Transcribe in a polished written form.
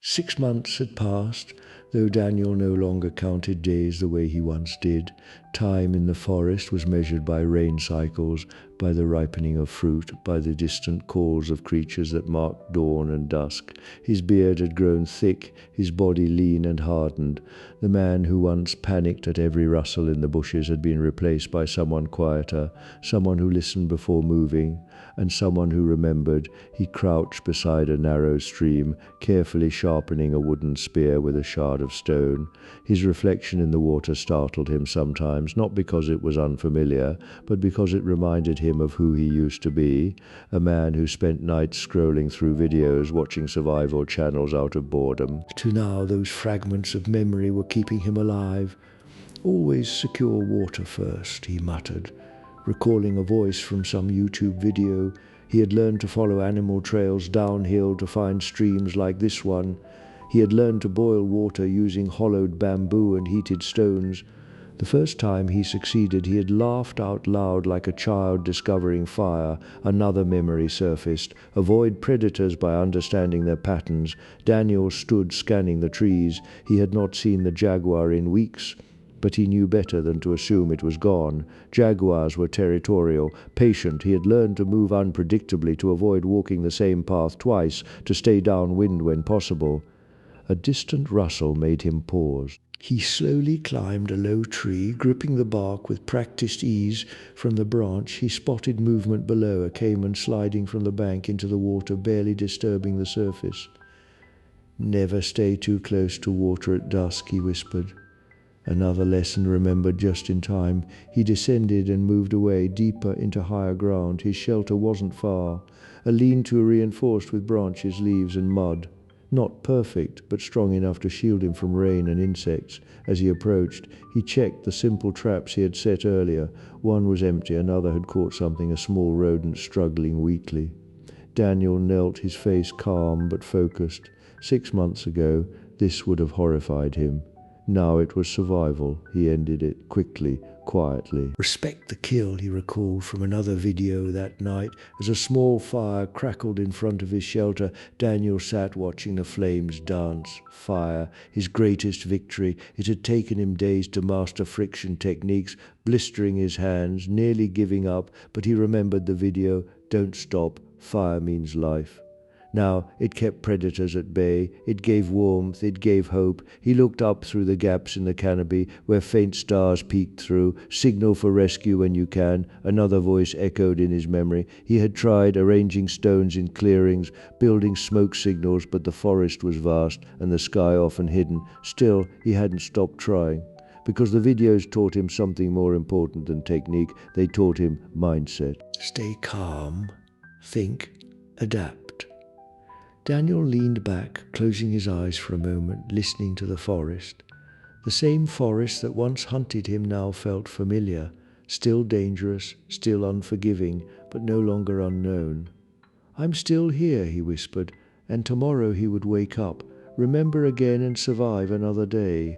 6 months had passed, though Daniel no longer counted days the way he once did. Time in the forest was measured by rain cycles, by the ripening of fruit, by the distant calls of creatures that marked dawn and dusk. His beard had grown thick, his body lean and hardened. The man who once panicked at every rustle in the bushes had been replaced by someone quieter, someone who listened before moving, and someone who remembered. He crouched beside a narrow stream, carefully sharpening a wooden spear with a shard of stone. His reflection in the water startled him sometimes, not because it was unfamiliar, but because it reminded him of who he used to be, a man who spent nights scrolling through videos, watching survival channels out of boredom. To now, those fragments of memory were keeping him alive. "Always secure water first," he muttered, recalling a voice from some YouTube video. He had learned to follow animal trails downhill to find streams like this one. He had learned to boil water using hollowed bamboo and heated stones. The first time he succeeded, he had laughed out loud like a child discovering fire. Another memory surfaced. Avoid predators by understanding their patterns. Daniel stood scanning the trees. He had not seen the jaguar in weeks, but he knew better than to assume it was gone. Jaguars were territorial, patient. He had learned to move unpredictably, to avoid walking the same path twice, to stay downwind when possible. A distant rustle made him pause. He slowly climbed a low tree, gripping the bark with practiced ease. From the branch, he spotted movement below, a caiman sliding from the bank into the water, barely disturbing the surface. "Never stay too close to water at dusk," he whispered. Another lesson remembered just in time. He descended and moved away, deeper into higher ground. His shelter wasn't far, a lean-to reinforced with branches, leaves and mud. Not perfect, but strong enough to shield him from rain and insects. As he approached, he checked the simple traps he had set earlier. One was empty, another had caught something, a small rodent struggling weakly. Daniel knelt, his face calm but focused. 6 months ago, this would have horrified him. Now it was survival. He ended it quickly, quietly. "Respect the kill," he recalled from another video that night. As a small fire crackled in front of his shelter, Daniel sat watching the flames dance. Fire, his greatest victory. It had taken him days to master friction techniques, blistering his hands, nearly giving up, but he remembered the video. Don't stop. Fire means life. Now it kept predators at bay, it gave warmth, it gave hope. He looked up through the gaps in the canopy where faint stars peeked through. "Signal for rescue when you can," another voice echoed in his memory. He had tried arranging stones in clearings, building smoke signals, but the forest was vast and the sky often hidden. Still, he hadn't stopped trying, because the videos taught him something more important than technique. They taught him mindset. Stay calm, think, adapt. Daniel leaned back, closing his eyes for a moment, listening to the forest. The same forest that once hunted him now felt familiar, still dangerous, still unforgiving, but no longer unknown. "I'm still here," he whispered, and tomorrow he would wake up, remember again and survive another day.